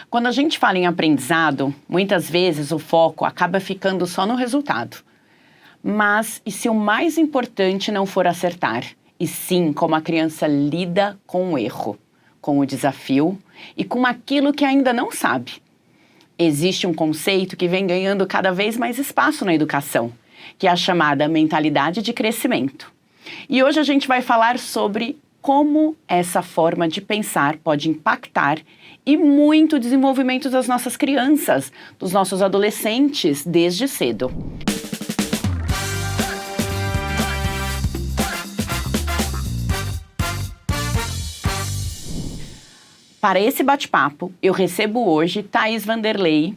Quando a gente fala em aprendizado, muitas vezes o foco acaba ficando só no resultado. Mas e se o mais importante não for acertar, e sim como a criança lida com o erro, com o desafio e com aquilo que ainda não sabe? Existe um conceito que vem ganhando cada vez mais espaço na educação, que é a chamada mentalidade de crescimento. E hoje a gente vai falar sobre como essa forma de pensar pode impactar e muito o desenvolvimento das nossas crianças, dos nossos adolescentes, desde cedo. Para esse bate-papo, eu recebo hoje Thaís Vanderlei,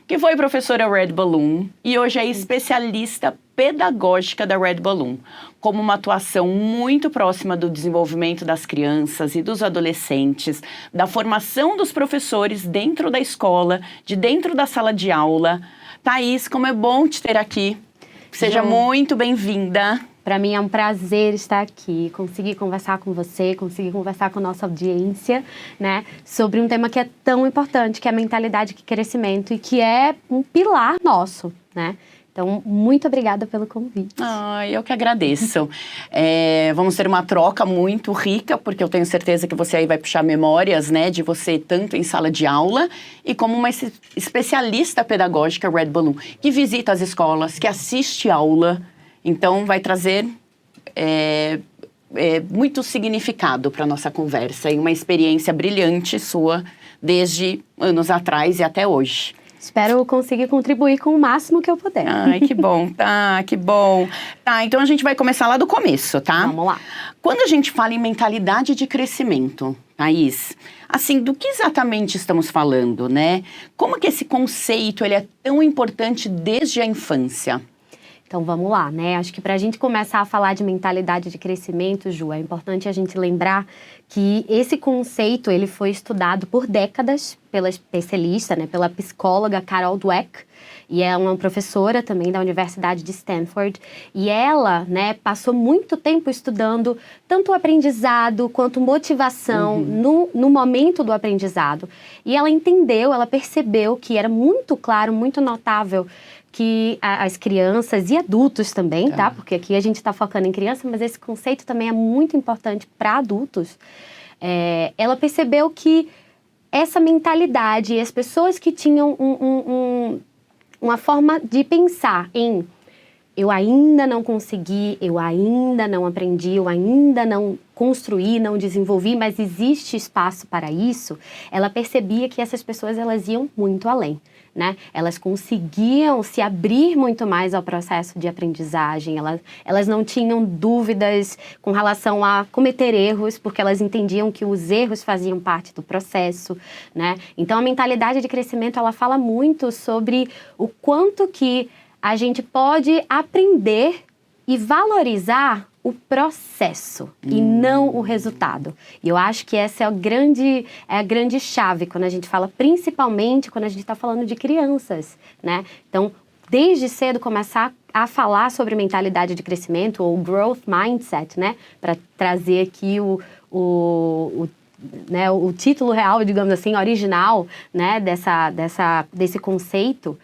que foi professora Red Balloon e hoje é especialista pedagógica da Red Balloon, como uma atuação muito próxima do desenvolvimento das crianças e dos adolescentes, da formação dos professores dentro da escola, de dentro da sala de aula. Thaís, como é bom te ter aqui. Seja muito bem-vinda. Para mim é um prazer estar aqui, conseguir conversar com você, conseguir conversar com a nossa audiência, né, sobre um tema que é tão importante, que é a mentalidade de crescimento e que é um pilar nosso, né? Então, muito obrigada pelo convite. Eu que agradeço. Vamos ter uma troca muito rica, porque eu tenho certeza que você aí vai puxar memórias, né, de você tanto em sala de aula e como uma especialista pedagógica Red Balloon, que visita as escolas, que assiste aula. Então, vai trazer muito significado para a nossa conversa e uma experiência brilhante sua desde anos atrás e até hoje. Espero conseguir contribuir com o máximo que eu puder. Ai, que bom, tá, que bom. Tá, então a gente vai começar lá do começo, tá? Vamos lá. Quando a gente fala em mentalidade de crescimento, Thaís, assim, do que exatamente estamos falando, né? Como que esse conceito ele é tão importante desde a infância? Então, vamos lá, né? Acho que para a gente começar a falar de mentalidade de crescimento, Ju, é importante a gente lembrar que esse conceito, ele foi estudado por décadas pela especialista, né? Pela psicóloga Carol Dweck, e é uma professora também da Universidade de Stanford. E ela, né, passou muito tempo estudando tanto o aprendizado quanto motivação no momento do aprendizado. E ela entendeu, ela percebeu que era muito claro, muito notável que as crianças e adultos também, tá? Porque aqui a gente está focando em criança, mas esse conceito também é muito importante para adultos. Ela percebeu que essa mentalidade e as pessoas que tinham uma forma de pensar em eu ainda não consegui, eu ainda não aprendi, eu ainda não construí, não desenvolvi, mas existe espaço para isso, ela percebia que essas pessoas elas iam muito além. Né? Elas conseguiam se abrir muito mais ao processo de aprendizagem, elas não tinham dúvidas com relação a cometer erros, porque elas entendiam que os erros faziam parte do processo, né? Então, a mentalidade de crescimento, ela fala muito sobre o quanto que a gente pode aprender e valorizar o processo e não o resultado. E eu acho que essa é a grande chave quando a gente fala, principalmente quando a gente está falando de crianças, né? Então, desde cedo começar a falar sobre mentalidade de crescimento ou growth mindset, né? Para trazer aqui o título real, digamos assim, original, né? Desse conceito.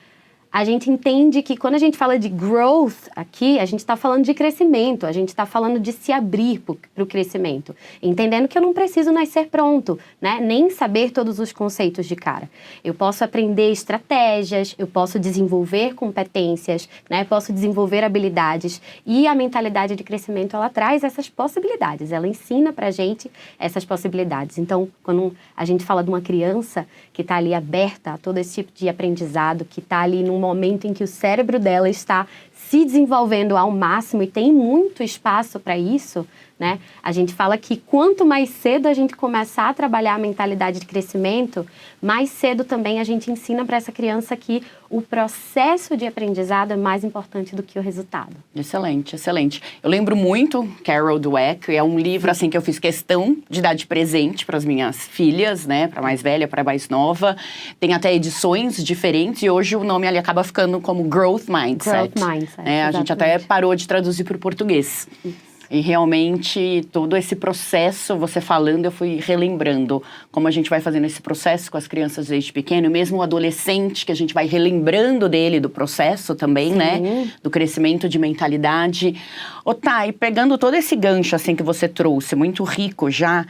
A gente entende que quando a gente fala de growth aqui, a gente está falando de crescimento, a gente está falando de se abrir para o crescimento. Entendendo que eu não preciso nascer pronto, né? Nem saber todos os conceitos de cara. Eu posso aprender estratégias, eu posso desenvolver competências, né? Posso desenvolver habilidades. E a mentalidade de crescimento, ela traz essas possibilidades, ela ensina para a gente essas possibilidades. Então, quando a gente fala de uma criança que está ali aberta a todo esse tipo de aprendizado, que está ali num momento em que o cérebro dela está se desenvolvendo ao máximo e tem muito espaço para isso, né? A gente fala que quanto mais cedo a gente começar a trabalhar a mentalidade de crescimento, mais cedo também a gente ensina para essa criança que o processo de aprendizado é mais importante do que o resultado. Excelente, excelente. Eu lembro muito Carol Dweck, é um livro assim que eu fiz questão de dar de presente para as minhas filhas, né, para a mais velha, para a mais nova. Tem até edições diferentes e hoje o nome ali acaba ficando como Growth Mindset. Growth Mindset, né? A gente até parou de traduzir para o português. E realmente todo esse processo, você falando, eu fui relembrando como a gente vai fazendo esse processo com as crianças desde pequeno, mesmo o adolescente, que a gente vai relembrando dele do processo também, Sim. né? Do crescimento de mentalidade. Thay, pegando todo esse gancho assim que você trouxe, muito rico já,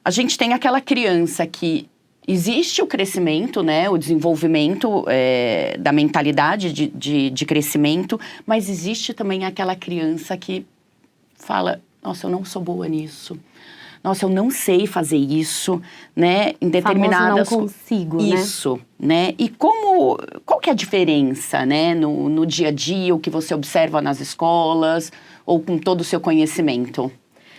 a gente tem aquela criança que existe o crescimento, né, o desenvolvimento da mentalidade de crescimento, mas existe também aquela criança que fala, nossa, eu não sou boa nisso. Nossa, eu não sei fazer isso, né? Em determinadas... não consigo, isso, né? E qual que é a diferença, né? No dia a dia, o que você observa nas escolas, ou com todo o seu conhecimento?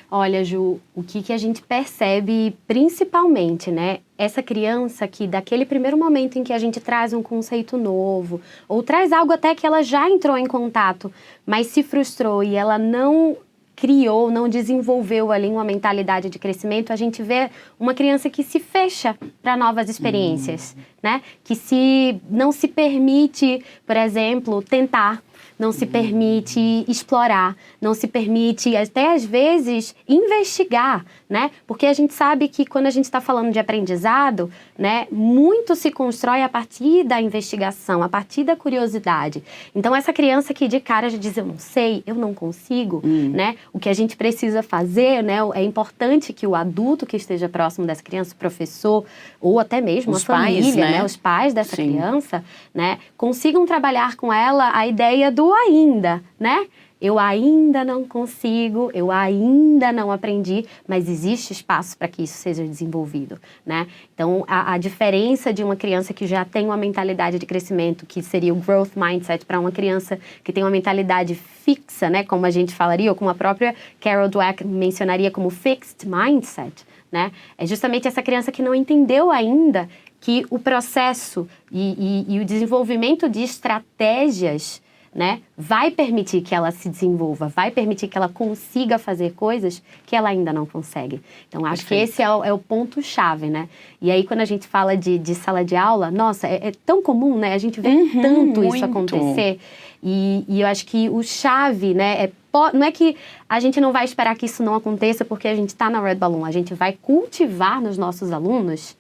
Olha, Ju, o que a gente percebe principalmente, né? Essa criança que daquele primeiro momento em que a gente traz um conceito novo, ou traz algo até que ela já entrou em contato, mas se frustrou e ela não criou, não desenvolveu ali uma mentalidade de crescimento, a gente vê uma criança que se fecha para novas experiências, né? Que não se permite, por exemplo, tentar, não se permite explorar, não se permite até às vezes investigar, né? Porque a gente sabe que quando a gente está falando de aprendizado, né, muito se constrói a partir da investigação, a partir da curiosidade. Então essa criança que de cara já diz eu não sei, eu não consigo, né? O que a gente precisa fazer, né? É importante que o adulto que esteja próximo dessa criança, o professor ou até mesmo a família, né? Os pais dessa criança, né, consigam trabalhar com ela a ideia do ainda, né? Eu ainda não consigo, eu ainda não aprendi, mas existe espaço para que isso seja desenvolvido, né? Então, a diferença de uma criança que já tem uma mentalidade de crescimento, que seria o growth mindset, para uma criança que tem uma mentalidade fixa, né? Como a gente falaria, ou como a própria Carol Dweck mencionaria como fixed mindset, né? É justamente essa criança que não entendeu ainda que o processo e o desenvolvimento de estratégias, né, vai permitir que ela se desenvolva, vai permitir que ela consiga fazer coisas que ela ainda não consegue. Então, acho que esse é o ponto-chave, né? E aí, quando a gente fala de sala de aula, nossa, é tão comum, né? A gente vê tanto isso acontecer. E eu acho que o chave, né, não é que a gente não vai esperar que isso não aconteça porque a gente está na Red Balloon. A gente vai cultivar nos nossos alunos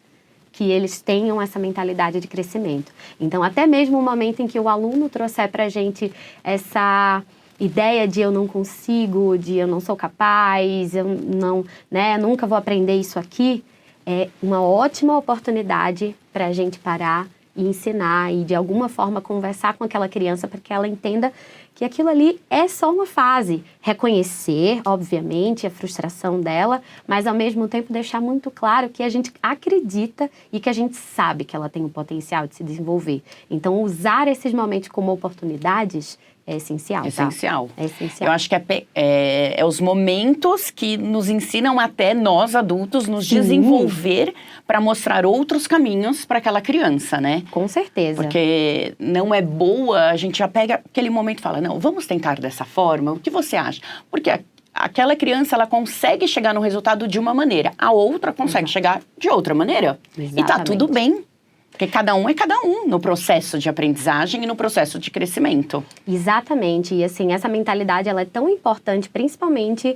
que eles tenham essa mentalidade de crescimento. Então, até mesmo o momento em que o aluno trouxer para a gente essa ideia de eu não consigo, de eu não sou capaz, eu não, né, nunca vou aprender isso aqui, é uma ótima oportunidade para a gente parar e ensinar e, de alguma forma, conversar com aquela criança para que ela entenda que aquilo ali é só uma fase. Reconhecer, obviamente, a frustração dela, mas, ao mesmo tempo, deixar muito claro que a gente acredita e que a gente sabe que ela tem o potencial de se desenvolver. Então, usar esses momentos como oportunidades é essencial, tá? Essencial. É essencial. Eu acho que é os momentos que nos ensinam até nós, adultos, nos desenvolver para mostrar outros caminhos para aquela criança, né? Com certeza. Porque não é boa, a gente já pega aquele momento e fala, não, vamos tentar dessa forma, o que você acha? Porque aquela criança, ela consegue chegar no resultado de uma maneira, a outra consegue chegar de outra maneira. Exatamente. E tá tudo bem. Porque cada um é cada um no processo de aprendizagem e no processo de crescimento. Exatamente. E assim, essa mentalidade ela é tão importante, principalmente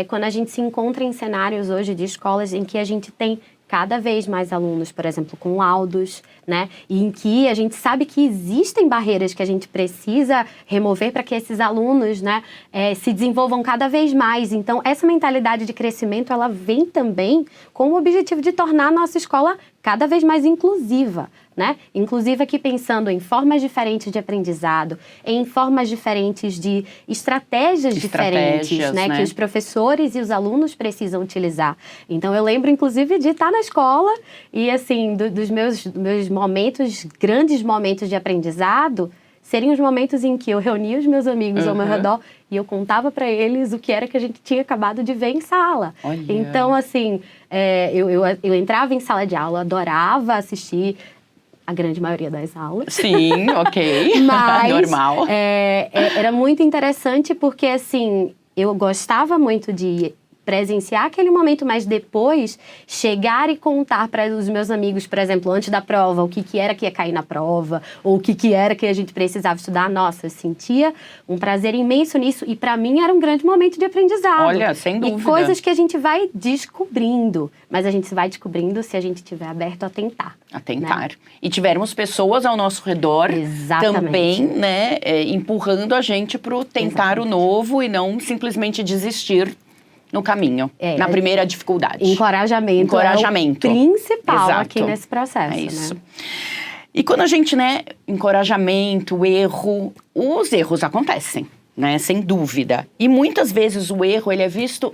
quando a gente se encontra em cenários hoje de escolas em que a gente tem cada vez mais alunos, por exemplo, com laudos, né? E em que a gente sabe que existem barreiras que a gente precisa remover para que esses alunos, né, se desenvolvam cada vez mais. Então, essa mentalidade de crescimento, ela vem também com o objetivo de tornar a nossa escola cada vez mais inclusiva, né? Inclusive aqui pensando em formas diferentes de aprendizado, em formas diferentes de estratégias diferentes, né? Que os professores e os alunos precisam utilizar. Então, eu lembro, inclusive, de estar na escola e, assim, dos meus momentos, grandes momentos de aprendizado, seriam os momentos em que eu reunia os meus amigos ao meu redor e eu contava para eles o que era que a gente tinha acabado de ver em sala. Olha. Então, assim, eu entrava em sala de aula, adorava assistir a grande maioria das aulas. Sim, ok. Mas, normal. Era muito interessante porque, assim, eu gostava muito de presenciar aquele momento, mas depois chegar e contar para os meus amigos, por exemplo, antes da prova, o que era que ia cair na prova, ou o que era que a gente precisava estudar. Nossa, eu sentia um prazer imenso nisso, e para mim era um grande momento de aprendizado. Olha, sem dúvida. E coisas que a gente vai descobrindo, mas a gente vai descobrindo se a gente estiver aberto a tentar. A tentar. Né? E tivermos pessoas ao nosso redor também, né, empurrando a gente para tentar o novo e não simplesmente desistir no caminho, na primeira dificuldade. Encorajamento é o principal aqui nesse processo. É isso. Né? E quando a gente, encorajamento, erro, os erros acontecem, né, sem dúvida. E muitas vezes o erro, ele é visto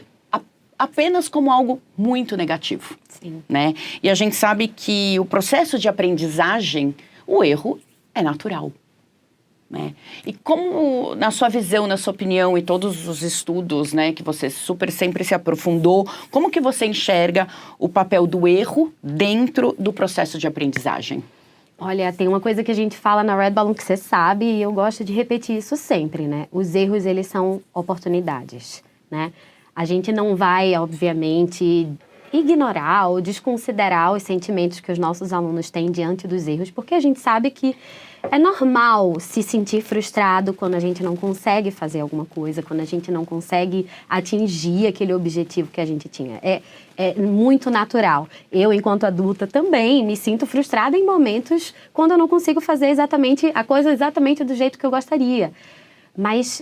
apenas como algo muito negativo. Sim. Né? E a gente sabe que o processo de aprendizagem, o erro é natural. Né? E como, na sua visão, na sua opinião, e todos os estudos, né, que você sempre se aprofundou, como que você enxerga o papel do erro dentro do processo de aprendizagem? Olha, tem uma coisa que a gente fala na Red Balloon que você sabe, e eu gosto de repetir isso sempre, né? Os erros, eles são oportunidades, né? A gente não vai, obviamente, ignorar ou desconsiderar os sentimentos que os nossos alunos têm diante dos erros, porque a gente sabe que é normal se sentir frustrado quando a gente não consegue fazer alguma coisa, quando a gente não consegue atingir aquele objetivo que a gente tinha. É muito natural. Eu, enquanto adulta, também me sinto frustrada em momentos quando eu não consigo fazer a coisa exatamente do jeito que eu gostaria. Mas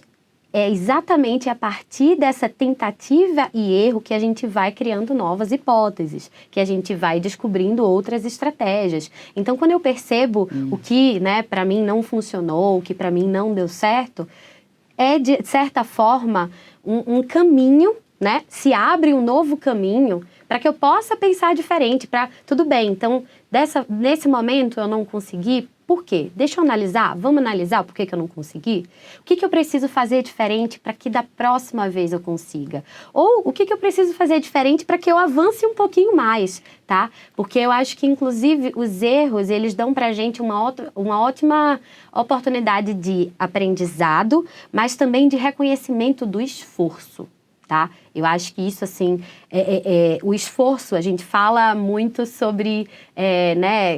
é exatamente a partir dessa tentativa e erro que a gente vai criando novas hipóteses, que a gente vai descobrindo outras estratégias. Então, quando eu percebo o que, para mim não funcionou, o que para mim não deu certo, é, de certa forma, um caminho, né? Se abre um novo caminho para que eu possa pensar diferente, tudo bem, então, nesse momento eu não consegui. Por quê? Deixa eu analisar, vamos analisar por que eu não consegui? O que eu preciso fazer diferente para que da próxima vez eu consiga? Ou o que eu preciso fazer diferente para que eu avance um pouquinho mais, tá? Porque eu acho que, inclusive, os erros, eles dão pra gente uma ótima oportunidade de aprendizado, mas também de reconhecimento do esforço. Tá? Eu acho que isso, assim, o esforço, a gente fala muito sobre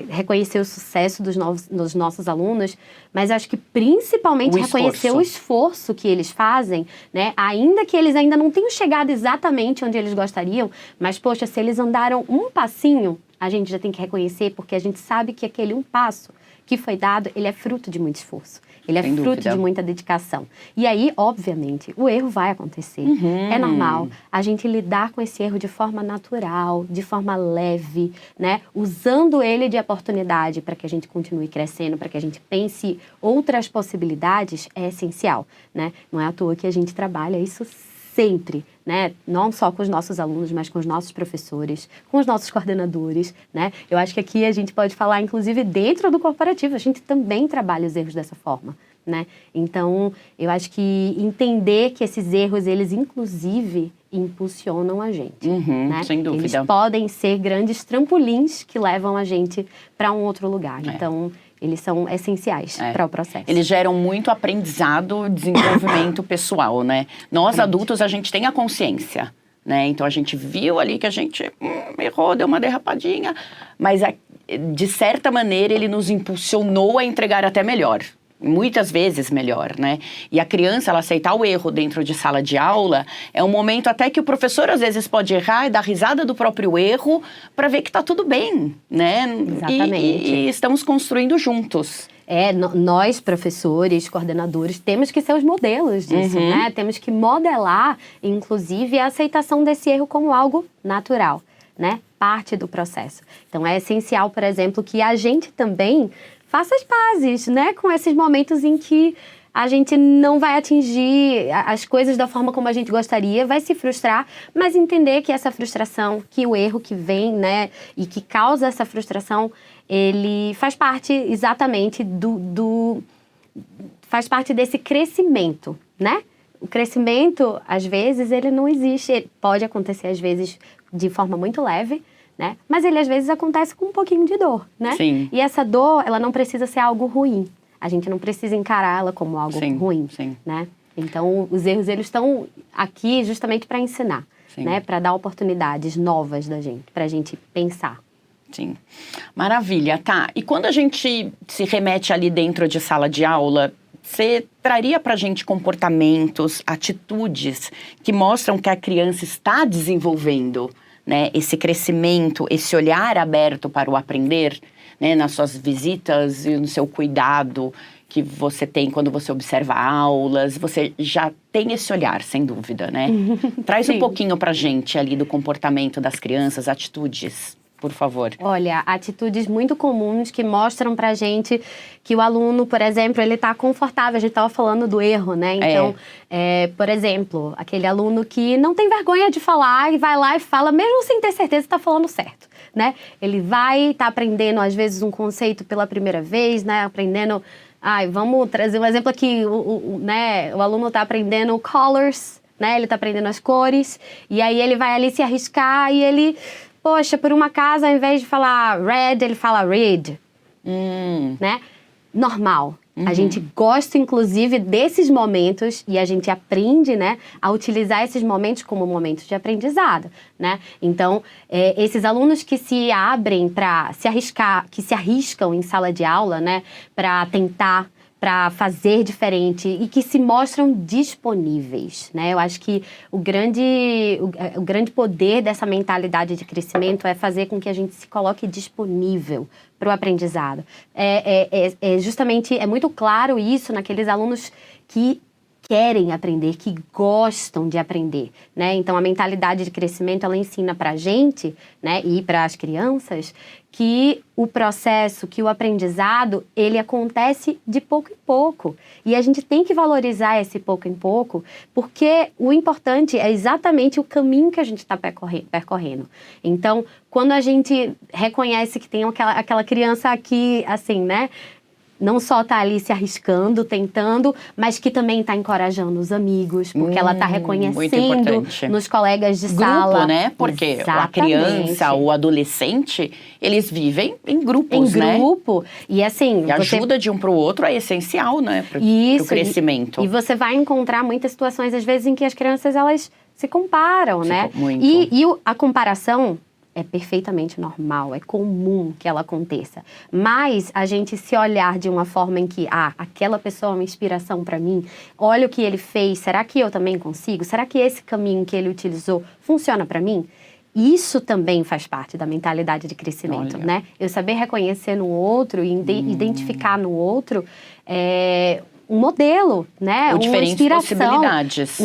reconhecer o sucesso dos nossos alunos, mas acho que principalmente reconhecer o esforço que eles fazem, né? Ainda que eles ainda não tenham chegado exatamente onde eles gostariam, mas, poxa, se eles andaram um passinho, a gente já tem que reconhecer, porque a gente sabe que aquele um passo que foi dado, ele é fruto de muito esforço. Ele é fruto de muita dedicação. E aí, obviamente, o erro vai acontecer. É normal a gente lidar com esse erro de forma natural, de forma leve, né? Usando ele de oportunidade para que a gente continue crescendo, para que a gente pense outras possibilidades, é essencial, né? Não é à toa que a gente trabalha isso sempre, né? Não só com os nossos alunos, mas com os nossos professores, com os nossos coordenadores, né? Eu acho que aqui a gente pode falar, inclusive, dentro do corporativo, a gente também trabalha os erros dessa forma, né? Então, eu acho que entender que esses erros, eles, inclusive, impulsionam a gente, né? Sem dúvida. Eles podem ser grandes trampolins que levam a gente para um outro lugar. Então, eles são essenciais para o processo. Eles geram muito aprendizado, desenvolvimento pessoal, né? Nós, adultos, a gente tem a consciência, né? Então, a gente viu ali que a gente errou, deu uma derrapadinha, mas, de certa maneira, ele nos impulsionou a entregar até melhor. Muitas vezes melhor, né? E a criança, ela aceitar o erro dentro de sala de aula, é um momento até que o professor, às vezes, pode errar e dar risada do próprio erro para ver que tá tudo bem, né? Exatamente. E estamos construindo juntos. Nós, professores, coordenadores, temos que ser os modelos disso, né? Temos que modelar, inclusive, a aceitação desse erro como algo natural, né? Parte do processo. Então, é essencial, por exemplo, que a gente também faça as pazes, né, com esses momentos em que a gente não vai atingir as coisas da forma como a gente gostaria, vai se frustrar, mas entender que essa frustração, que o erro que vem, né, e que causa essa frustração, ele faz parte exatamente faz parte desse crescimento, né? O crescimento, às vezes, ele não existe, ele pode acontecer, às vezes, de forma muito leve, né? Mas ele, às vezes, acontece com um pouquinho de dor, né? Sim. E essa dor, ela não precisa ser algo ruim. A gente não precisa encará-la como algo ruim, né? Então, os erros, eles estão aqui justamente para ensinar. né? Para dar oportunidades novas pra gente pensar. Sim. Maravilha, tá. E quando a gente se remete ali dentro de sala de aula, você traria pra gente comportamentos, atitudes que mostram que a criança está desenvolvendo, né, esse crescimento, esse olhar aberto para o aprender, né, nas suas visitas e no seu cuidado que você tem quando você observa aulas, você já tem esse olhar, sem dúvida, né? Traz um pouquinho pra gente ali do comportamento das crianças, atitudes, por favor. Olha, atitudes muito comuns que mostram pra gente que o aluno, por exemplo, ele tá confortável. A gente tava falando do erro, né? Então, por exemplo, aquele aluno que não tem vergonha de falar e vai lá e fala, mesmo sem ter certeza que tá falando certo, né? Ele tá aprendendo, às vezes, um conceito pela primeira vez, né? Aprendendo... vamos trazer um exemplo aqui, né? O aluno tá aprendendo colors, né? Ele tá aprendendo as cores, e aí ele vai ali se arriscar e ele... Poxa, por uma casa, ao invés de falar red, ele fala read, né? Normal. A gente gosta, inclusive, desses momentos e a gente aprende, né, a utilizar esses momentos como momentos de aprendizado, né? Então, esses alunos que se abrem para se arriscar, que se arriscam em sala de aula, né, para tentar, para fazer diferente e que se mostram disponíveis, né? Eu acho que o grande poder dessa mentalidade de crescimento é fazer com que a gente se coloque disponível para o aprendizado. Justamente, é muito claro isso naqueles alunos que querem aprender, que gostam de aprender, né? Então, a mentalidade de crescimento, ela ensina para a gente, né, e para as crianças, que o processo, que o aprendizado, ele acontece de pouco em pouco. E a gente tem que valorizar esse pouco em pouco, porque o importante é exatamente o caminho que a gente está percorrendo. Então, quando a gente reconhece que tem aquela criança aqui, assim, né, não só está ali se arriscando, tentando, mas que também está encorajando os amigos, porque ela está reconhecendo nos colegas de sala. Grupo, né? Porque a criança, o adolescente, eles vivem em grupos, né? Em grupo. E assim... E a ajuda de um para o outro é essencial, né? Para o crescimento. E você vai encontrar muitas situações, às vezes, em que as crianças, elas se comparam, né? Muito. E a comparação... é perfeitamente normal, é comum que ela aconteça. Mas a gente se olhar de uma forma em que, aquela pessoa é uma inspiração para mim, olha o que ele fez, será que eu também consigo? Será que esse caminho que ele utilizou funciona para mim? Isso também faz parte da mentalidade de crescimento, né? Eu saber reconhecer no outro e identificar no outro um modelo, né? Ou diferentes possibilidades.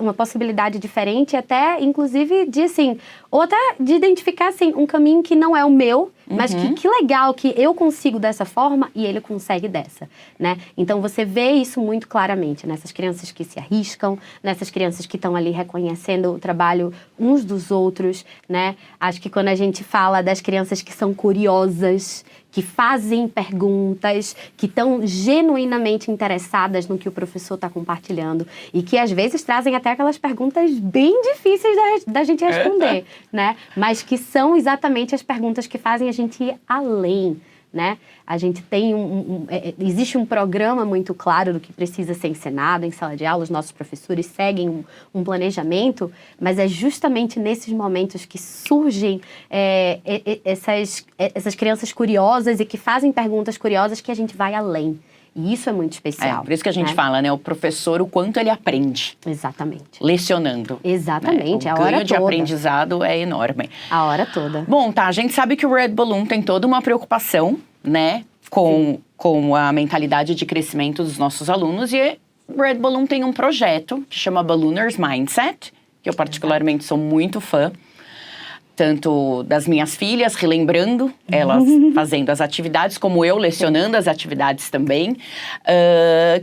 Uma possibilidade diferente, até, inclusive, de assim, ou até de identificar, assim, um caminho que não é o meu, mas que legal que eu consigo dessa forma e ele consegue dessa, né? Então, você vê isso muito claramente nessas crianças que se arriscam, nessas crianças que estão ali reconhecendo o trabalho uns dos outros, né? Acho que quando a gente fala das crianças que são curiosas, que fazem perguntas, que estão genuinamente interessadas no que o professor está compartilhando e que, às vezes, trazem até aquelas perguntas bem difíceis da gente responder, né? Mas que são exatamente as perguntas que fazem a gente ir além, né? A gente tem existe um programa muito claro do que precisa ser ensinado em sala de aula, os nossos professores seguem um planejamento, mas é justamente nesses momentos que surgem essas crianças curiosas e que fazem perguntas curiosas que a gente vai além. E isso é muito especial. Por isso que a gente fala, né? O professor, o quanto ele aprende. Exatamente. Lecionando. Exatamente, né? a hora toda. O ganho de aprendizado é enorme. A hora toda. Bom, tá, a gente sabe que o Red Balloon tem toda uma preocupação, né? Com a mentalidade de crescimento dos nossos alunos. E o Red Balloon tem um projeto que chama Ballooners Mindset, que eu particularmente sou muito fã. Tanto das minhas filhas, relembrando elas fazendo as atividades, como eu lecionando as atividades também.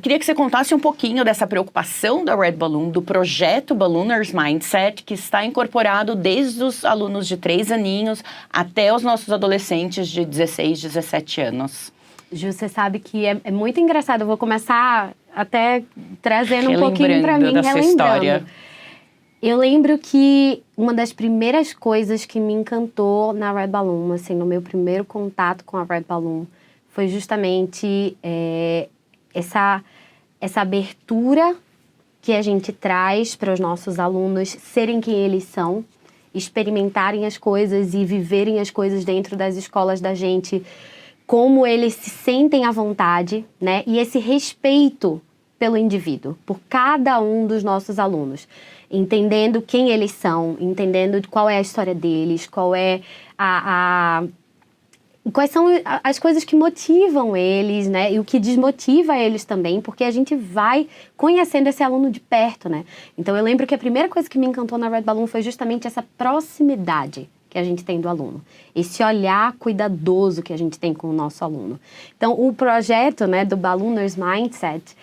Queria que você contasse um pouquinho dessa preocupação da Red Balloon, do projeto Ballooners Mindset, que está incorporado desde os alunos de 3 aninhos até os nossos adolescentes de 16, 17 anos. Ju, você sabe que é muito engraçado. Eu vou começar até trazendo um pouquinho para mim, da sua história. Eu lembro que uma das primeiras coisas que me encantou na Red Balloon, assim, no meu primeiro contato com a Red Balloon, foi justamente essa abertura que a gente traz para os nossos alunos serem quem eles são, experimentarem as coisas e viverem as coisas dentro das escolas da gente, como eles se sentem à vontade, né? E esse respeito pelo indivíduo, por cada um dos nossos alunos, entendendo quem eles são, entendendo qual é a história deles, quais são as coisas que motivam eles, né? E o que desmotiva eles também, porque a gente vai conhecendo esse aluno de perto, né? Então, eu lembro que a primeira coisa que me encantou na Red Balloon foi justamente essa proximidade que a gente tem do aluno. Esse olhar cuidadoso que a gente tem com o nosso aluno. Então, o projeto, né, do Ballooners Mindset,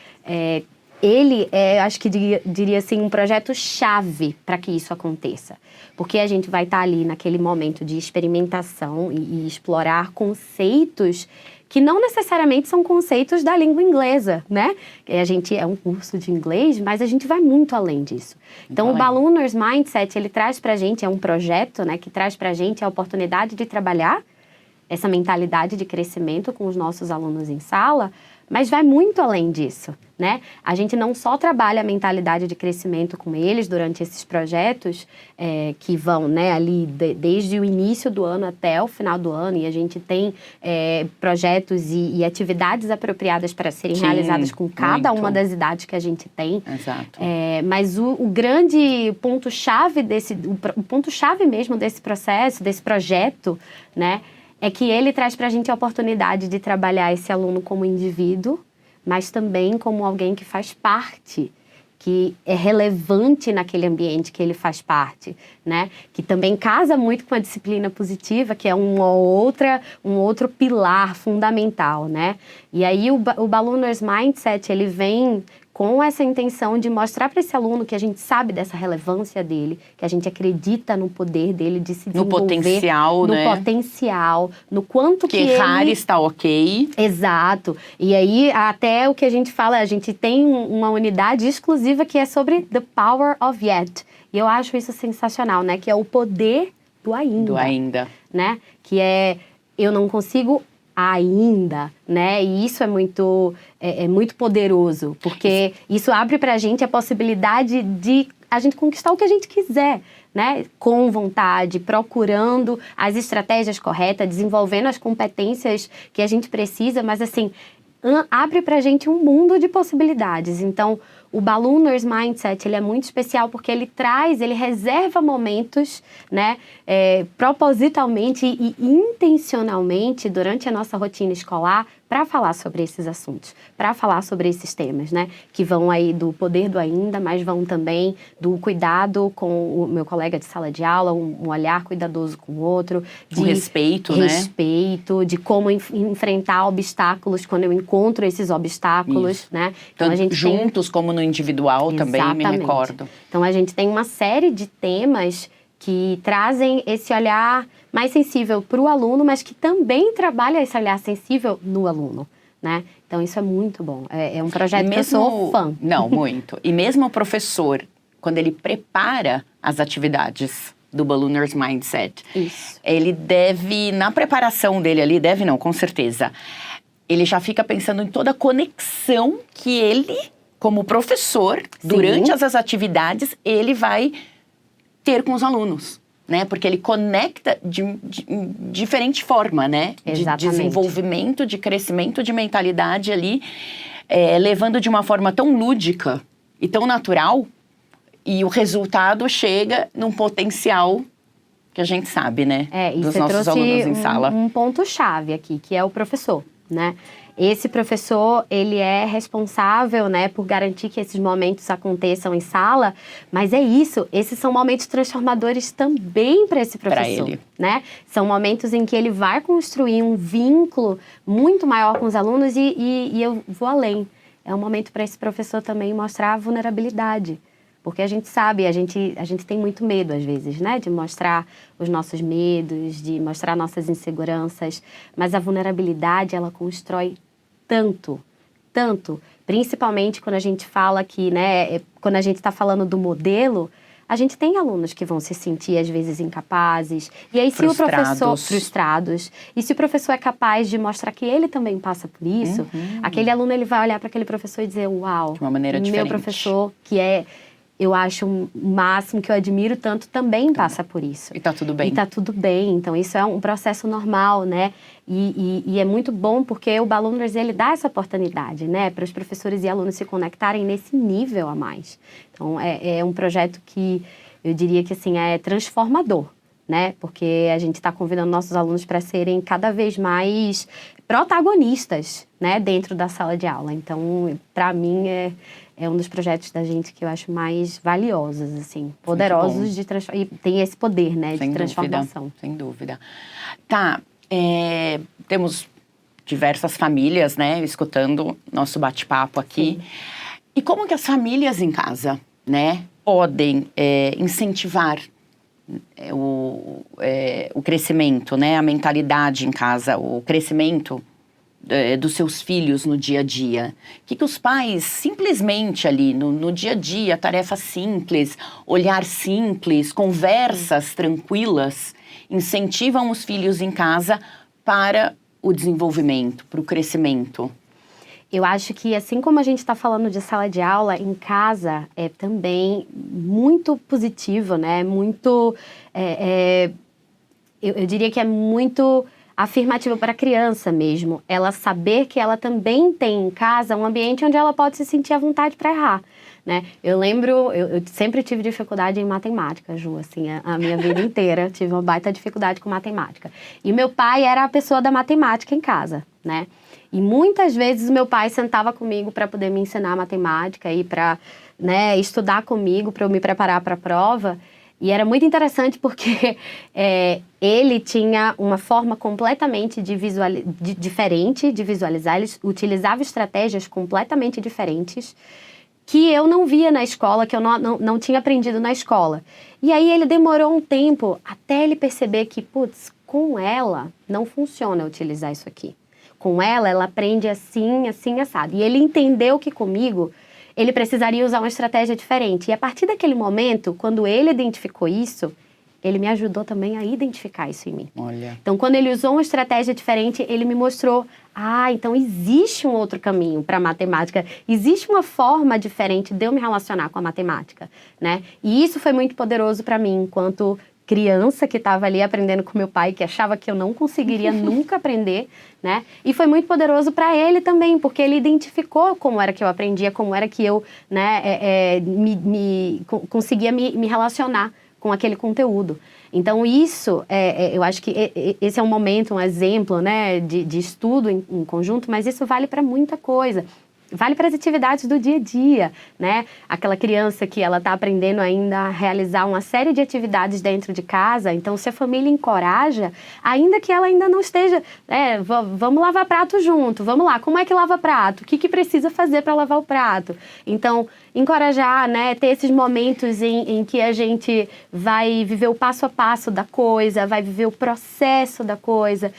ele é, acho que diria assim, um projeto-chave para que isso aconteça. Porque a gente vai estar ali naquele momento de experimentação e explorar conceitos que não necessariamente são conceitos da língua inglesa, né? A gente é um curso de inglês, mas a gente vai muito além disso. Então, o Ballooners Mindset, ele traz pra gente, é um projeto, né, que traz pra gente a oportunidade de trabalhar essa mentalidade de crescimento com os nossos alunos em sala, mas vai muito além disso, né? A gente não só trabalha a mentalidade de crescimento com eles durante esses projetos, que vão, né, ali desde o início do ano até o final do ano, e a gente tem projetos e atividades apropriadas para serem realizadas com cada uma das idades que a gente tem. Exato. Mas o grande ponto-chave o ponto-chave mesmo desse processo, desse projeto, né, é que ele traz para a gente a oportunidade de trabalhar esse aluno como indivíduo, mas também como alguém que faz parte, que é relevante naquele ambiente que ele faz parte, né? Que também casa muito com a disciplina positiva, que é um outro pilar fundamental, né? E aí o Ballooners Mindset, ele vem com essa intenção de mostrar para esse aluno que a gente sabe dessa relevância dele, que a gente acredita no poder dele de se desenvolver. No potencial, no né? potencial, no quanto que errar está ok. Exato. E aí, até o que a gente fala, a gente tem uma unidade exclusiva que é sobre The Power of Yet. E eu acho isso sensacional, né? Que é o poder do ainda. Do ainda. Né? Que é, eu não consigo ainda, né? E isso é muito poderoso, porque isso abre pra gente a possibilidade de a gente conquistar o que a gente quiser, né? Com vontade, procurando as estratégias corretas, desenvolvendo as competências que a gente precisa, mas assim, abre pra gente um mundo de possibilidades. Então, o Ballooners Mindset, ele é muito especial porque ele reserva momentos, né, propositalmente e intencionalmente durante a nossa rotina escolar para falar sobre esses assuntos, para falar sobre esses temas, né, que vão aí do poder do ainda, mas vão também do cuidado com o meu colega de sala de aula, um olhar cuidadoso com o outro, de respeito, de como enfrentar obstáculos quando eu encontro esses obstáculos, né? Então a gente juntos como no individual. Exatamente. Também me recordo. Então a gente tem uma série de temas que trazem esse olhar mais sensível para o aluno, mas que também trabalha esse olhar sensível no aluno, né? Então isso é muito bom. É um projeto que eu sou fã. Não, muito. E mesmo o professor, quando ele prepara as atividades do Ballooners Mindset, ele deve, na preparação dele ali, com certeza, ele já fica pensando em toda a conexão que ele, como professor, durante as atividades, ele vai ter com os alunos, né? Porque ele conecta de diferente forma, né? Exatamente. De desenvolvimento, de crescimento de mentalidade ali, levando de uma forma tão lúdica e tão natural, e o resultado chega num potencial que a gente sabe, né? Dos nossos alunos em sala. Um ponto-chave aqui, que é o professor, né? Esse professor, ele é responsável, né, por garantir que esses momentos aconteçam em sala, mas esses são momentos transformadores também para esse professor, pra ele, né? São momentos em que ele vai construir um vínculo muito maior com os alunos e eu vou além. É um momento para esse professor também mostrar a vulnerabilidade. Porque a gente sabe, a gente tem muito medo às vezes, né? De mostrar os nossos medos, de mostrar nossas inseguranças. Mas a vulnerabilidade, ela constrói tanto, principalmente quando a gente fala que, né? Quando a gente está falando do modelo, a gente tem alunos que vão se sentir, às vezes, incapazes. E aí, se o professor... Frustrados. E se o professor é capaz de mostrar que ele também passa por isso, aquele aluno, ele vai olhar para aquele professor e dizer, uau, de uma maneira diferente. Meu professor, que é... eu acho o máximo, que eu admiro tanto, também passa por isso. E tá tudo bem. E tá tudo bem. Então, isso é um processo normal, né? E é muito bom porque o Ballooners, ele dá essa oportunidade, né? Para os professores e alunos se conectarem nesse nível a mais. Então, é um projeto que eu diria que, assim, é transformador, né? Porque a gente está convidando nossos alunos para serem cada vez mais protagonistas, né? Dentro da sala de aula. Então, para mim, é um dos projetos da gente que eu acho mais valiosos, assim, poderosos de transformar. E tem esse poder, né, de transformação. Sem dúvida. Tá, temos diversas famílias, né, escutando nosso bate-papo aqui. Sim. E como que as famílias em casa, né, podem incentivar o crescimento, né, a mentalidade em casa, o crescimento dos seus filhos no dia a dia? O que os pais, simplesmente ali, no dia a dia, tarefa simples, olhar simples, conversas tranquilas, incentivam os filhos em casa para o desenvolvimento, para o crescimento? Eu acho que, assim como a gente está falando de sala de aula, em casa é também muito positivo, né? Muito, eu diria que é muito afirmativo para a criança mesmo, ela saber que ela também tem em casa um ambiente onde ela pode se sentir à vontade para errar, né? Eu lembro, eu sempre tive dificuldade em matemática, Ju, assim, a minha vida inteira tive uma baita dificuldade com matemática. E meu pai era a pessoa da matemática em casa, né? E muitas vezes meu pai sentava comigo para poder me ensinar matemática e para, né, estudar comigo para eu me preparar para a prova. E era muito interessante porque ele tinha uma forma completamente diferente de visualizar. Ele utilizava estratégias completamente diferentes que eu não via na escola, que eu não tinha aprendido na escola. E aí ele demorou um tempo até ele perceber que, putz, com ela não funciona utilizar isso aqui. Com ela aprende assim, assim, assado. E ele entendeu que comigo ele precisaria usar uma estratégia diferente. E a partir daquele momento, quando ele identificou isso, ele me ajudou também a identificar isso em mim. Olha. Então, quando ele usou uma estratégia diferente, ele me mostrou, então existe um outro caminho para a matemática, existe uma forma diferente de eu me relacionar com a matemática, né? E isso foi muito poderoso para mim, enquanto criança que estava ali aprendendo com meu pai, que achava que eu não conseguiria nunca aprender, né? E foi muito poderoso para ele também, porque ele identificou como era que eu aprendia, como era que eu, né, conseguia me relacionar com aquele conteúdo. Então, isso, eu acho que esse é um momento, um exemplo, né, de estudo em conjunto, mas isso vale para muita coisa. Vale para as atividades do dia a dia, né? Aquela criança que ela está aprendendo ainda a realizar uma série de atividades dentro de casa, então se a família encoraja, ainda que ela ainda não esteja, vamos lavar prato junto, vamos lá, como é que lava prato? O que precisa fazer para lavar o prato? Então, encorajar, né? Ter esses momentos em que a gente vai viver o passo a passo da coisa, vai viver o processo da coisa,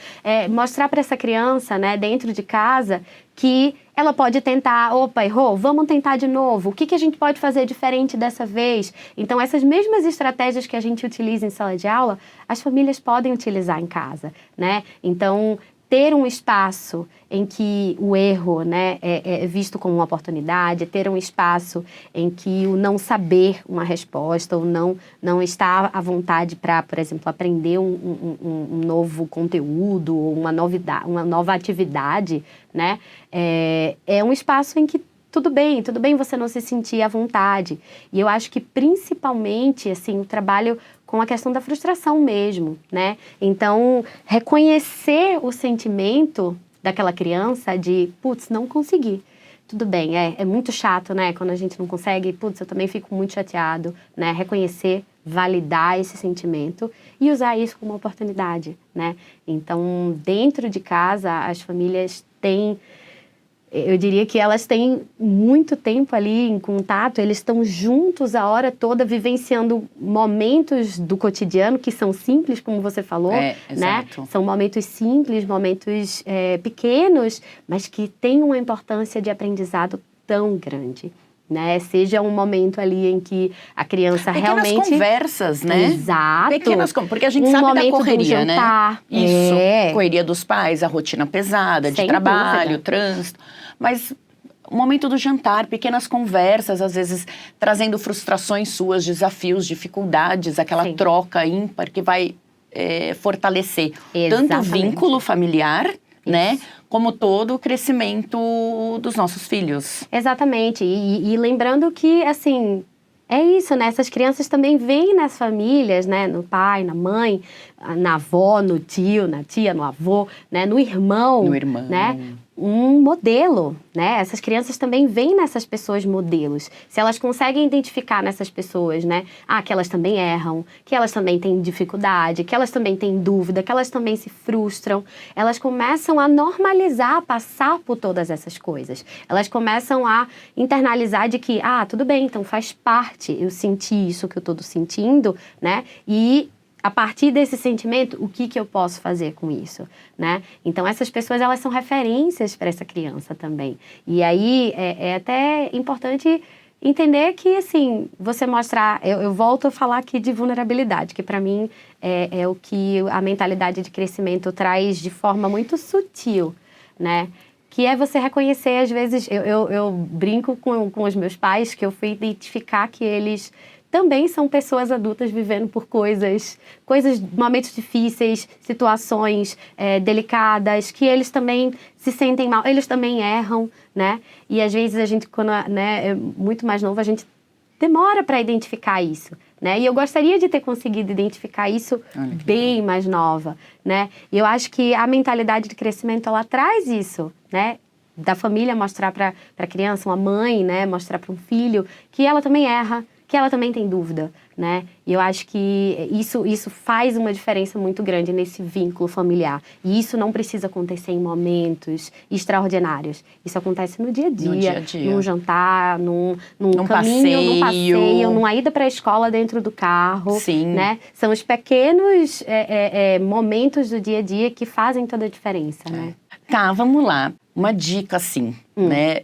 mostrar para essa criança, né, dentro de casa, que ela pode tentar, opa, errou, vamos tentar de novo. O que a gente pode fazer diferente dessa vez? Então, essas mesmas estratégias que a gente utiliza em sala de aula, as famílias podem utilizar em casa, né? Então, ter um espaço em que o erro, né, é visto como uma oportunidade, ter um espaço em que o não saber uma resposta ou não estar à vontade para, por exemplo, aprender um novo conteúdo ou uma nova atividade, né, é um espaço em que tudo bem você não se sentir à vontade. E eu acho que, principalmente, assim, o trabalho com a questão da frustração mesmo, né? Então, reconhecer o sentimento daquela criança de, putz, não consegui. Tudo bem, é muito chato, né? Quando a gente não consegue, putz, eu também fico muito chateado, né? Reconhecer, validar esse sentimento e usar isso como uma oportunidade, né? Então, dentro de casa, as famílias têm... Eu diria que elas têm muito tempo ali em contato, eles estão juntos a hora toda, vivenciando momentos do cotidiano que são simples, como você falou, né? São momentos simples, momentos pequenos, mas que têm uma importância de aprendizado tão grande. né? Seja um momento ali em que a criança pequenas realmente... conversas, né? Exato. Porque a gente sabe da correria, né? Isso, correria dos pais, a rotina pesada, de trabalho, trânsito. Mas o momento do jantar, pequenas conversas, às vezes trazendo frustrações suas, desafios, dificuldades, aquela troca ímpar que vai fortalecer tanto o vínculo familiar, né? Como todo o crescimento dos nossos filhos. Exatamente. E lembrando que, assim, é isso, né? Essas crianças também vêm nas famílias, né? No pai, na mãe, na avó, no tio, na tia, no avô, né? No irmão. Né? Um modelo, né? Essas crianças também veem nessas pessoas modelos. Se elas conseguem identificar nessas pessoas, né? Que elas também erram, que elas também têm dificuldade, que elas também têm dúvida, que elas também se frustram. Elas começam a normalizar, passar por todas essas coisas. Elas começam a internalizar de que, tudo bem, então faz parte eu sentir isso que eu estou sentindo, né? E a partir desse sentimento, o que eu posso fazer com isso, né? Então, essas pessoas, elas são referências para essa criança também. E aí, é até importante entender que, assim, você mostrar... Eu volto a falar aqui de vulnerabilidade, que para mim é o que a mentalidade de crescimento traz de forma muito sutil, né? Que é você reconhecer, às vezes... Eu brinco com os meus pais, que eu fui identificar que eles... também são pessoas adultas vivendo por coisas, momentos difíceis, situações delicadas, que eles também se sentem mal, eles também erram, né? E às vezes a gente, quando é muito mais novo, a gente demora para identificar isso, né? E eu gostaria de ter conseguido identificar isso bem mais nova, né? E eu acho que a mentalidade de crescimento, ela traz isso, né? Da família mostrar para a criança, uma mãe, né? Mostrar para um filho que ela também erra, que ela também tem dúvida, né? E eu acho que isso faz uma diferença muito grande nesse vínculo familiar. E isso não precisa acontecer em momentos extraordinários. Isso acontece no dia a dia, num jantar, num caminho, num passeio, numa ida para a escola dentro do carro. Sim. Né? São os pequenos momentos do dia a dia que fazem toda a diferença, né? Tá, vamos lá. Uma dica, assim, né?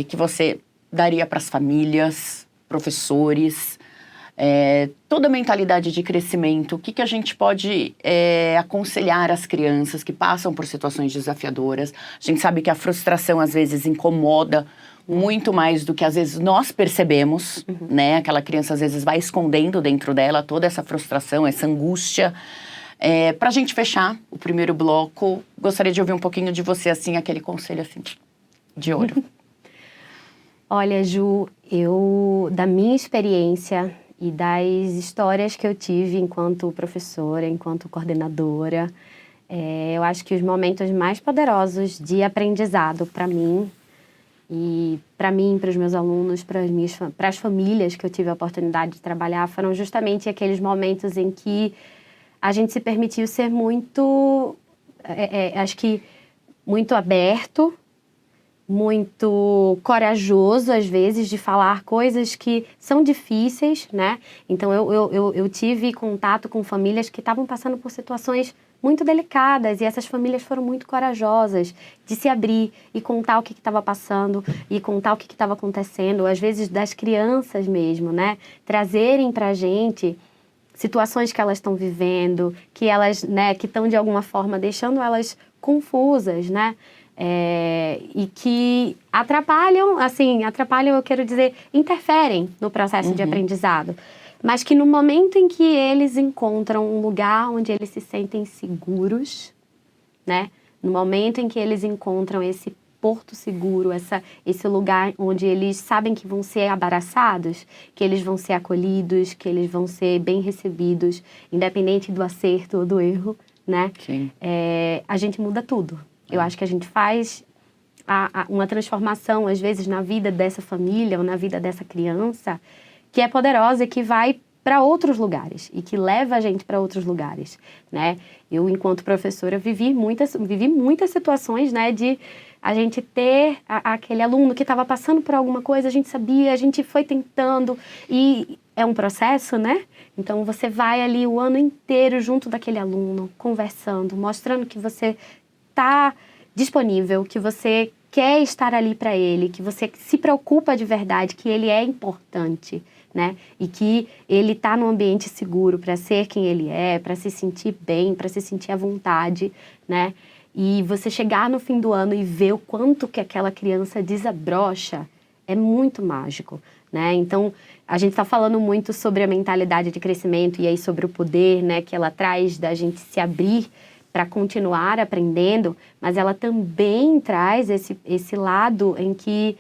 Que você daria para as famílias, professores, toda a mentalidade de crescimento, o que a gente pode aconselhar as crianças que passam por situações desafiadoras. A gente sabe que a frustração às vezes incomoda muito mais do que às vezes nós percebemos, né? Aquela criança às vezes vai escondendo dentro dela toda essa frustração, essa angústia. Para a gente fechar o primeiro bloco, gostaria de ouvir um pouquinho de você, assim, aquele conselho assim, de ouro. Olha, Ju, da minha experiência e das histórias que eu tive enquanto professora, enquanto coordenadora, eu acho que os momentos mais poderosos de aprendizado para mim, para os meus alunos, para as famílias que eu tive a oportunidade de trabalhar, foram justamente aqueles momentos em que a gente se permitiu ser muito, acho que muito aberto, muito corajoso, às vezes, de falar coisas que são difíceis, né? Então, eu tive contato com famílias que estavam passando por situações muito delicadas e essas famílias foram muito corajosas de se abrir e contar o que estava passando e contar o que estava acontecendo, às vezes das crianças mesmo, né? Trazerem pra gente situações que elas estão vivendo, que elas, né, que estão de alguma forma deixando elas confusas, né? E que atrapalham, eu quero dizer, interferem no processo de aprendizado. Mas que no momento em que eles encontram um lugar onde eles se sentem seguros, né? No momento em que eles encontram esse porto seguro, esse lugar onde eles sabem que vão ser abraçados, que eles vão ser acolhidos, que eles vão ser bem recebidos, independente do acerto ou do erro, né? Sim. A gente muda tudo. Eu acho que a gente faz uma transformação, às vezes, na vida dessa família ou na vida dessa criança, que é poderosa e que vai para outros lugares e que leva a gente para outros lugares, né? Eu, enquanto professora, vivi muitas situações, né, de a gente ter aquele aluno que estava passando por alguma coisa, a gente sabia, a gente foi tentando e é um processo, né? Então, você vai ali o ano inteiro junto daquele aluno, conversando, mostrando que você está disponível, que você quer estar ali para ele, que você se preocupa de verdade, que ele é importante, né? E que ele está num ambiente seguro para ser quem ele é, para se sentir bem, para se sentir à vontade, né? E você chegar no fim do ano e ver o quanto que aquela criança desabrocha é muito mágico, né? Então, a gente está falando muito sobre a mentalidade de crescimento e aí sobre o poder, né, que ela traz da gente se abrir para continuar aprendendo, mas ela também traz esse lado em que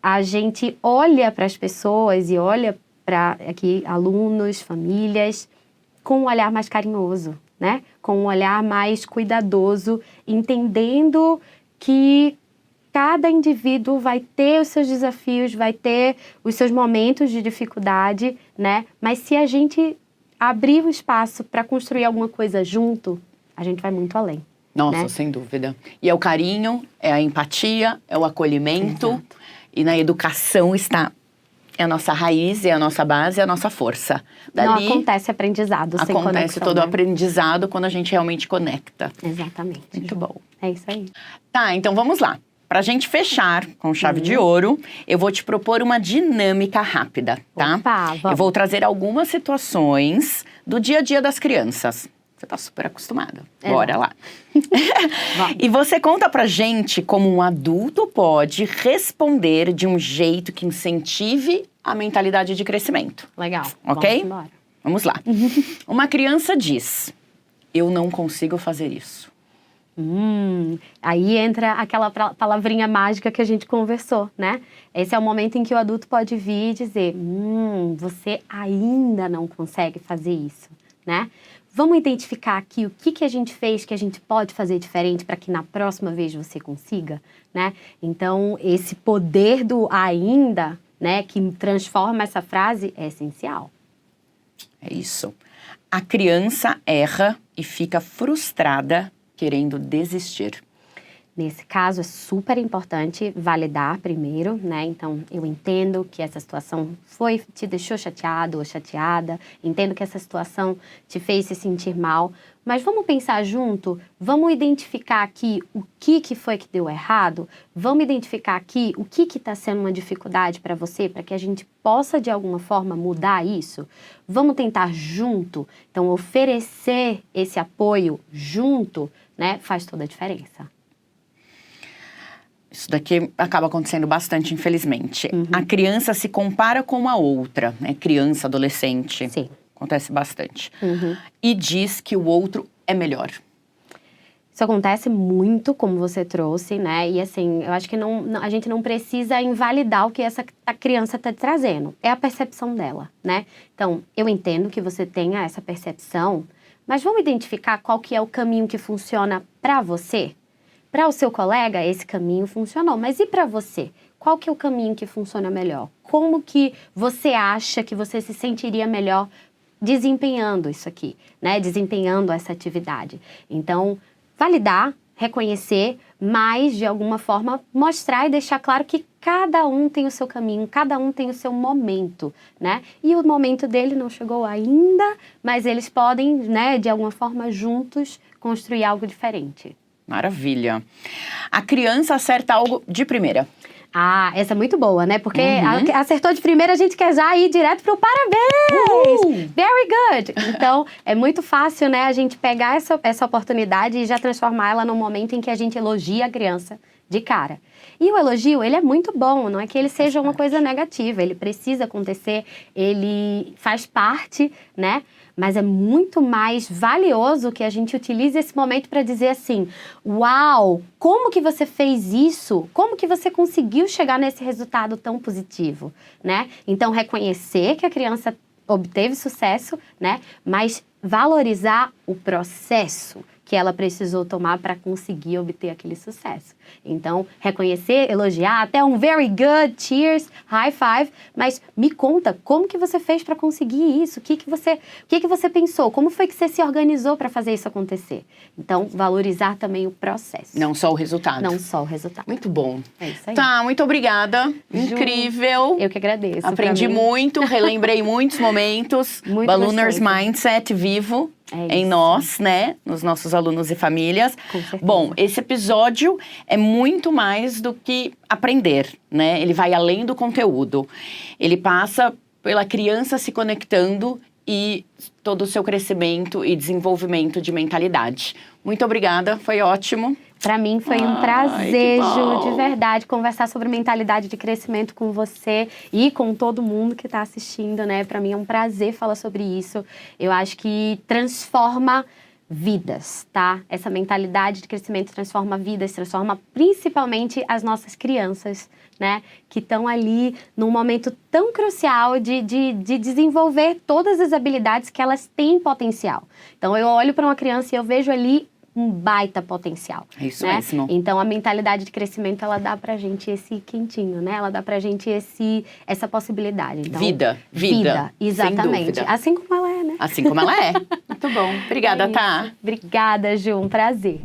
a gente olha para as pessoas e olha para aqui alunos, famílias, com um olhar mais carinhoso, né? Com um olhar mais cuidadoso, entendendo que cada indivíduo vai ter os seus desafios, vai ter os seus momentos de dificuldade, né? Mas se a gente abrir o espaço para construir alguma coisa junto, a gente vai muito além. Nossa, né? sem dúvida. E é o carinho, é a empatia, é o acolhimento. Exato. E na educação está a nossa raiz, é a nossa base, é a nossa força. Não acontece aprendizado sem conexão. Acontece todo o aprendizado quando a gente realmente conecta. Exatamente. Muito bom. É isso aí. Tá, então vamos lá. Pra gente fechar com chave de ouro, eu vou te propor uma dinâmica rápida, tá? Opa, vamos. Eu vou trazer algumas situações do dia a dia das crianças. Você tá super acostumada. Bora lá. E você conta pra gente como um adulto pode responder de um jeito que incentive a mentalidade de crescimento. Legal. Ok? Vamos embora. Vamos lá. Uma criança diz: eu não consigo fazer isso. Aí entra aquela palavrinha mágica que a gente conversou, né? Esse é o momento em que o adulto pode vir e dizer: você ainda não consegue fazer isso, né? Vamos identificar aqui o que a gente fez que a gente pode fazer diferente para que na próxima vez você consiga, né? Então, esse poder do ainda, né, que transforma essa frase é essencial. É isso. A criança erra e fica frustrada querendo desistir. Nesse caso, é super importante validar primeiro, né? Então, eu entendo que essa situação te deixou chateado ou chateada, entendo que essa situação te fez se sentir mal, mas vamos pensar junto, vamos identificar aqui o que foi que deu errado, vamos identificar aqui o que está sendo uma dificuldade para você, para que a gente possa, de alguma forma, mudar isso. Vamos tentar junto, então, oferecer esse apoio junto, né? Faz toda a diferença. Isso daqui acaba acontecendo bastante, infelizmente. A criança se compara com uma outra, né? Criança, adolescente. Sim. Acontece bastante. E diz que o outro é melhor. Isso acontece muito, como você trouxe, né? E assim, eu acho que a gente não precisa invalidar o que a criança está trazendo. É a percepção dela, né? Então, eu entendo que você tenha essa percepção, mas vamos identificar qual que é o caminho que funciona para você? Para o seu colega, esse caminho funcionou, mas e para você? Qual que é o caminho que funciona melhor? Como que você acha que você se sentiria melhor desempenhando isso aqui, né? Desempenhando essa atividade. Então, validar, reconhecer, mas, de alguma forma, mostrar e deixar claro que cada um tem o seu caminho, cada um tem o seu momento, né? E o momento dele não chegou ainda, mas eles podem, né, de alguma forma, juntos, construir algo diferente. Maravilha. A criança acerta algo de primeira. Ah, essa é muito boa, né? Porque acertou de primeira, a gente quer já ir direto pro parabéns! Very good! Então, é muito fácil, né, a gente pegar essa oportunidade e já transformar ela num momento em que a gente elogia a criança de cara. E o elogio, ele é muito bom, não é que ele seja uma coisa negativa, ele precisa acontecer, ele faz parte, né? Mas é muito mais valioso que a gente utilize esse momento para dizer assim: uau, como que você fez isso? Como que você conseguiu chegar nesse resultado tão positivo, né? Então, reconhecer que a criança obteve sucesso, né? Mas valorizar o processo que ela precisou tomar para conseguir obter aquele sucesso. Então, reconhecer, elogiar, até um very good, cheers, high five, mas me conta, como que você fez para conseguir isso? O que você pensou? Como foi que você se organizou para fazer isso acontecer? Então, valorizar também o processo. Não só o resultado. Não só o resultado. Muito bom. É isso aí. Tá, muito obrigada. Ju, incrível. Eu que agradeço. Aprendi muito, relembrei muitos momentos. Muito Ballooners gostoso. Mindset vivo. em nós, né? Nos nossos alunos e famílias. Com certeza. Bom, esse episódio é muito mais do que aprender, né? Ele vai além do conteúdo. Ele passa pela criança se conectando e todo o seu crescimento e desenvolvimento de mentalidade. Muito obrigada, foi ótimo. Para mim foi um prazer, Ju, de verdade, conversar sobre mentalidade de crescimento com você e com todo mundo que está assistindo, né? Para mim é um prazer falar sobre isso. Eu acho que transforma vidas, tá? Essa mentalidade de crescimento transforma vidas, transforma principalmente as nossas crianças, né? Que estão ali num momento tão crucial de desenvolver todas as habilidades que elas têm potencial. Então, eu olho para uma criança e eu vejo ali um baita potencial. É isso né? mesmo. Então, a mentalidade de crescimento, ela dá pra gente esse quentinho, né? Ela dá pra gente essa possibilidade. Então, vida, exatamente. Sem dúvida. Assim como ela é, né? Assim como ela é. Muito bom. Obrigada, Tá. Obrigada, Ju. Um prazer.